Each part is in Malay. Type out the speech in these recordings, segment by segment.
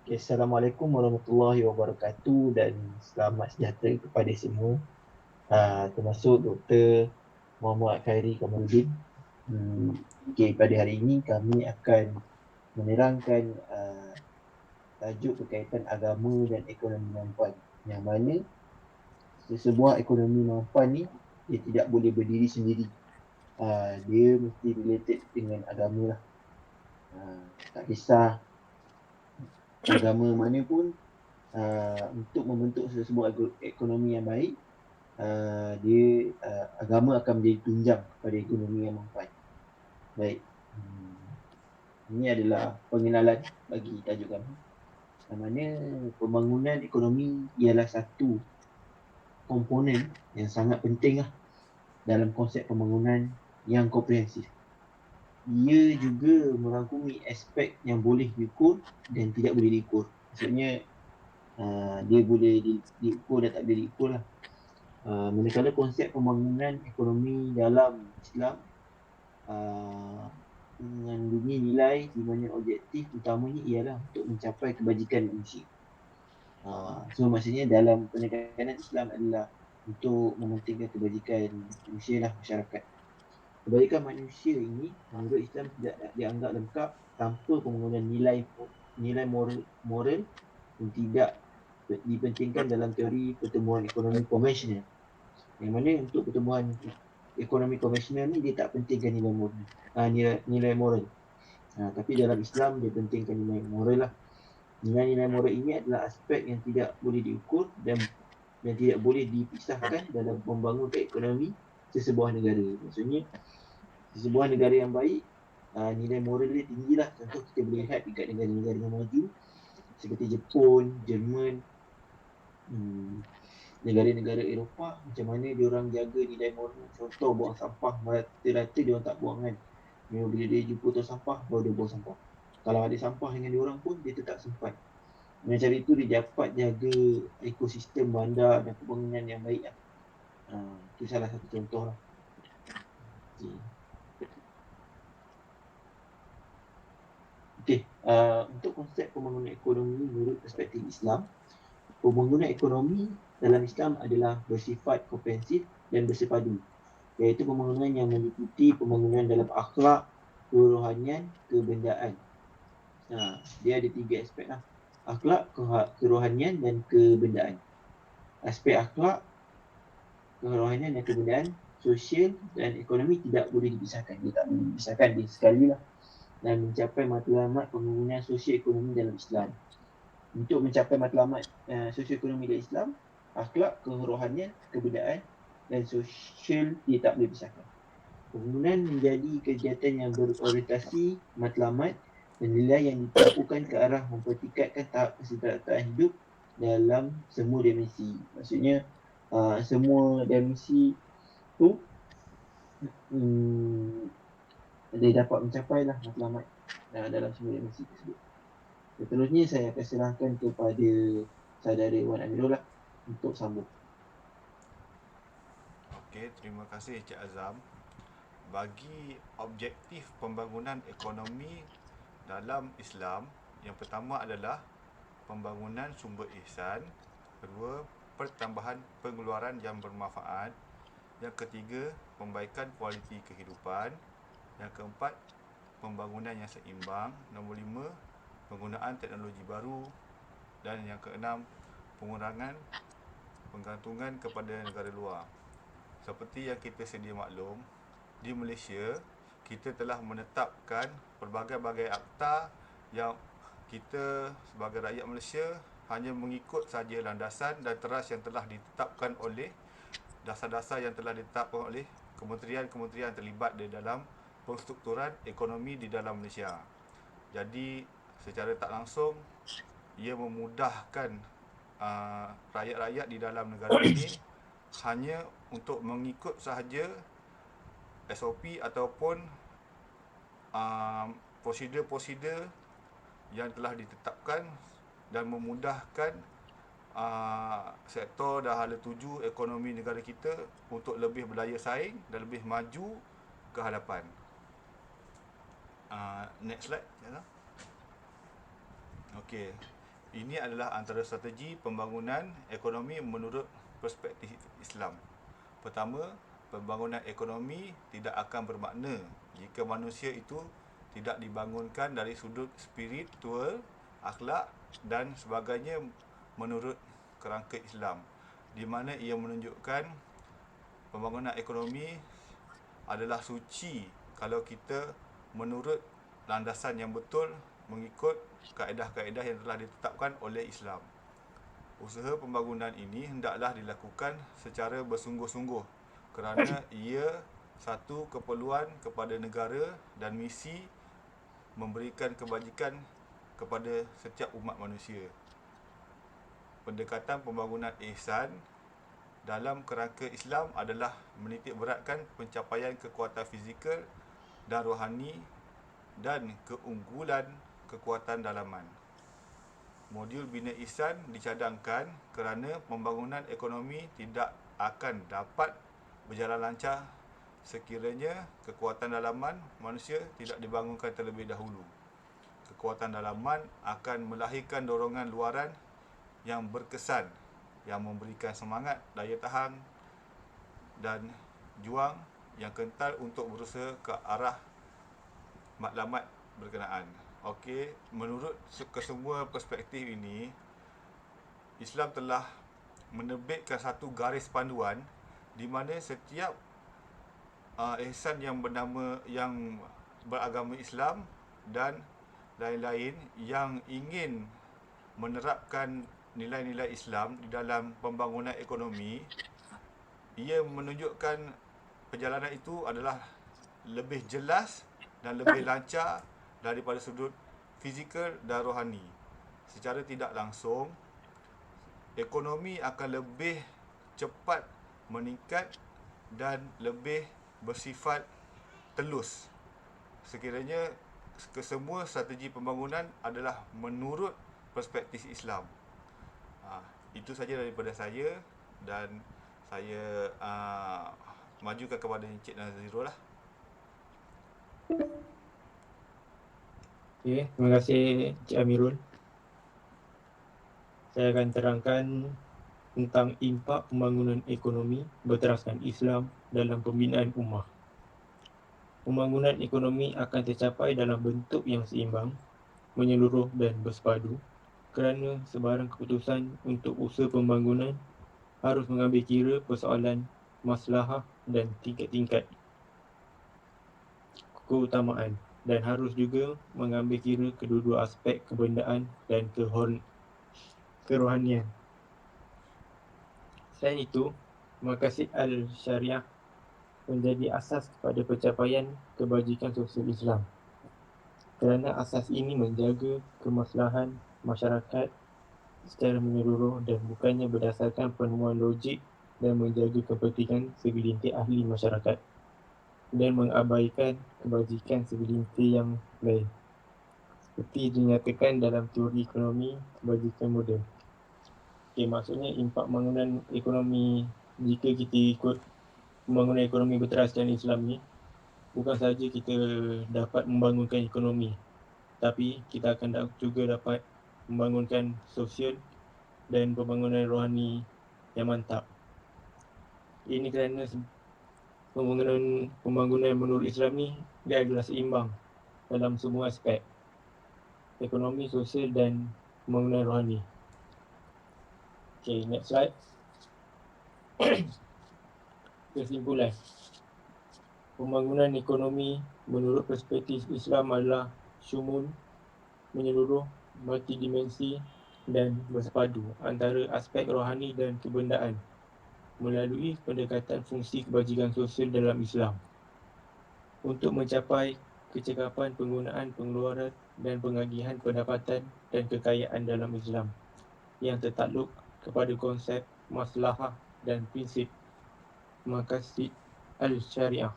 Okay, Assalamualaikum warahmatullahi wabarakatuh dan selamat sejahtera kepada semua, termasuk Dr. Muhammad Khairi Kamaluddin. Okay, pada hari ini kami akan menerangkan tajuk berkaitan agama dan ekonomi mampuan, yang mana sebuah ekonomi mampuan ni dia tidak boleh berdiri sendiri. Dia mesti related dengan agama lah. Tak kisah agama mana pun, untuk membentuk sebuah ekonomi yang baik, agama akan menjadi tunjang kepada ekonomi yang mampan. Baik, ini adalah pengenalan bagi tajuk kami, yang mana pembangunan ekonomi ialah satu komponen yang sangat penting lah dalam konsep pembangunan yang komprehensif. Ia juga merangkumi aspek yang boleh diukur dan tidak boleh diukur. Maksudnya dia boleh diukur dan tak boleh diukur lah. Manakala konsep pembangunan ekonomi dalam Islam mengandungi nilai di mana objektif utamanya ialah untuk mencapai kebajikan manusia. So maksudnya dalam penekanan Islam adalah untuk mementingkan kebajikan manusia lah, masyarakat. Kebajikan manusia ini menurut Islam tidak dianggap lengkap tanpa pembangunan nilai moral yang tidak dipentingkan dalam teori pertumbuhan ekonomi konvensional. Yang mana untuk pertumbuhan ekonomi konvensional ni dia tak pentingkan nilai moral. Tapi dalam Islam dia pentingkan nilai moral lah. Nilai-nilai moral ini adalah aspek yang tidak boleh diukur dan tidak boleh dipisahkan dalam membangunkan ekonomi sesebuah negara. Maksudnya sesebuah negara yang baik, nilai moral dia tinggi lah. Contoh kita boleh lihat dekat negara-negara yang maju seperti Jepun, Jerman, negara-negara Eropah, macam mana diorang jaga nilai moral. Contoh buang sampah merata-rata diorang tak buang kan. Bila dia jumpa tong sampah, baru dia buang sampah. Kalau ada sampah dengan diorang pun, dia tetap simpan. Dengan cara itu dia dapat jaga ekosistem bandar dan pembangunan yang baik lah. Itu salah satu contoh lah. Okay. Untuk konsep pembangunan ekonomi menurut perspektif Islam, pembangunan ekonomi dalam Islam adalah bersifat komprehensif dan bersepadu, iaitu pembangunan yang meliputi pembangunan dalam akhlak, kerohanian, kebendaan. Dia ada 3 aspek lah: akhlak, kerohanian dan kebendaan. Aspek akhlak, kerohanian dan kebendaan, sosial dan ekonomi tidak boleh dipisahkan. Dia tak boleh dipisahkan, dia sekali lah. Dan mencapai matlamat pembangunan sosio-ekonomi dalam Islam. Untuk mencapai matlamat sosio-ekonomi dalam Islam, akhlak, kerohanian, kebudayaan dan sosial dia tak boleh pisahkan. Pembangunan menjadi kegiatan yang berorientasi matlamat dan nilai yang ditempuhkan ke arah mempertingkatkan tahap kesejahteraan hidup dalam semua dimensi. Maksudnya semua dimensi tu dia dapat mencapai lah matlamat dalam semua dimensi tersebut. Seterusnya saya akan serahkan kepada saudara Wan Amirul lah untuk sambung. Okey, terima kasih Cik Azam. Bagi objektif pembangunan ekonomi dalam Islam, yang pertama adalah pembangunan sumber ihsan, kedua, pertambahan pengeluaran yang bermanfaat, yang ketiga, pembaikan kualiti kehidupan, yang keempat, pembangunan yang seimbang, nombor 5, penggunaan teknologi baru, dan yang keenam, pengurangan penggantungan kepada negara luar. Seperti yang kita sedia maklum, di Malaysia kita telah menetapkan pelbagai-bagai akta yang kita sebagai rakyat Malaysia hanya mengikut saja landasan dan teras yang telah ditetapkan oleh dasar-dasar yang telah ditetapkan oleh kementerian-kementerian terlibat di dalam penstrukturan ekonomi di dalam Malaysia. Jadi secara tak langsung ia memudahkan rakyat-rakyat di dalam negara ini hanya untuk mengikut sahaja SOP ataupun prosedur-prosedur yang telah ditetapkan dan memudahkan sektor dan hala tuju ekonomi negara kita untuk lebih berdaya saing dan lebih maju ke hadapan. Next slide. Okey. Ini adalah antara strategi pembangunan ekonomi menurut perspektif Islam. Pertama, pembangunan ekonomi tidak akan bermakna jika manusia itu tidak dibangunkan dari sudut spiritual, akhlak dan sebagainya menurut kerangka Islam, di mana ia menunjukkan pembangunan ekonomi adalah suci kalau kita menurut landasan yang betul mengikut kaedah-kaedah yang telah ditetapkan oleh Islam. Usaha pembangunan ini hendaklah dilakukan secara bersungguh-sungguh kerana ia satu keperluan kepada negara dan misi memberikan kebajikan kepada setiap umat manusia. Pendekatan pembangunan ihsan dalam kerangka Islam adalah menitik beratkan pencapaian kekuatan fizikal dan rohani dan keunggulan kekuatan dalaman. Modul bina ihsan dicadangkan kerana pembangunan ekonomi tidak akan dapat berjalan lancar sekiranya kekuatan dalaman manusia tidak dibangunkan terlebih dahulu. Kekuatan dalaman akan melahirkan dorongan luaran yang berkesan, yang memberikan semangat, daya tahan dan juang yang kental untuk berusaha ke arah matlamat berkenaan. Okey, menurut kesemua perspektif ini, Islam telah menerbitkan satu garis panduan di mana setiap ihsan yang beragama Islam dan lain-lain yang ingin menerapkan nilai-nilai Islam di dalam pembangunan ekonomi, ia menunjukkan perjalanan itu adalah lebih jelas dan lebih lancar daripada sudut fizikal dan rohani. Secara tidak langsung, ekonomi akan lebih cepat meningkat dan lebih bersifat telus sekiranya kesemua strategi pembangunan adalah menurut perspektif Islam. Itu saja daripada saya dan saya majukan kepada Encik Nazirul lah. Okey, terima kasih Encik Amirul. Saya akan terangkan tentang impak pembangunan ekonomi berteraskan Islam dalam pembinaan ummah. Pembangunan ekonomi akan tercapai dalam bentuk yang seimbang, menyeluruh dan bersepadu kerana sebarang keputusan untuk usaha pembangunan harus mengambil kira persoalan maslahah dan tingkat-tingkat keutamaan dan harus juga mengambil kira kedua-dua aspek kebendaan dan kerohanian. Selain itu, maqasid al-syariah menjadi asas kepada pencapaian kebajikan sosial Islam. Kerana asas ini menjaga kemaslahan masyarakat secara menyeluruh dan bukannya berdasarkan penemuan logik dan menjaga kepentingan segelintir ahli masyarakat dan mengabaikan kebajikan segelintir yang lain, seperti dinyatakan dalam teori ekonomi kebajikan moden. Okay, maksudnya impak pembangunan ekonomi jika kita ikut pembangunan ekonomi berteraskan Islam ni, bukan sahaja kita dapat membangunkan ekonomi, tapi kita akan juga dapat membangunkan sosial dan pembangunan rohani yang mantap. Ini kerana pembangunan menurut Islam ni dia adalah seimbang dalam semua aspek ekonomi, sosial dan pembangunan rohani. Okay, next slide. Kesimpulan, pembangunan ekonomi menurut perspektif Islam adalah syumul, menyeluruh, multidimensi dan bersepadu antara aspek rohani dan kebendaan melalui pendekatan fungsi kebajikan sosial dalam Islam untuk mencapai kecekapan penggunaan pengeluaran dan pengagihan pendapatan dan kekayaan dalam Islam yang tertakluk kepada konsep maslahah dan prinsip maqasid al-syariah.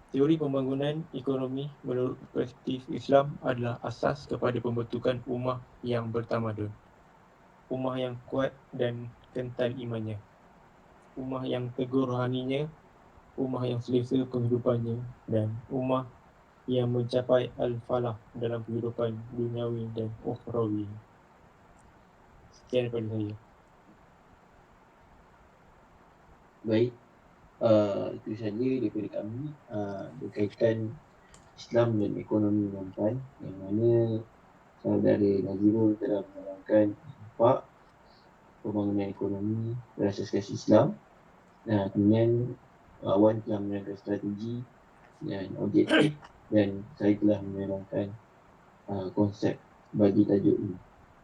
Teori pembangunan ekonomi menurut perspektif Islam adalah asas kepada pembentukan ummah yang bertamadun, ummah yang kuat dan kental imannya, ummah yang teguh rohaninya, ummah yang selesa penghidupannya dan ummah yang mencapai al-falah dalam kehidupan duniawi dan ukhrawi. Sekian daripada saya. Baik, itu saja daripada kami berkaitan Islam dan ekonomi Menpan, yang mana saudara Nazirul telah menerangkan impak pembangunan ekonomi berasaskan Islam. Kemudian Wan telah menerangkan strategi dan objektif, dan saya telah menerangkan konsep bagi tajuk ini.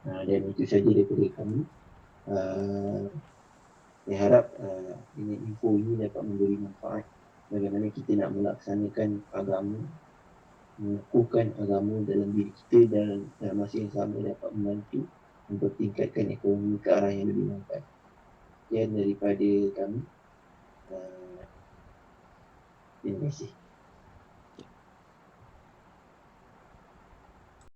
Dan itu saja daripada kami. Saya harap info ini dapat memberi manfaat bagaimana kita nak melaksanakan agama, mengukuhkan agama dalam diri kita, dan dalam masa yang sama dapat membantu untuk tingkatkan ekonomi ke arah yang lebih manfaat. Sekian daripada kami. Terima kasih.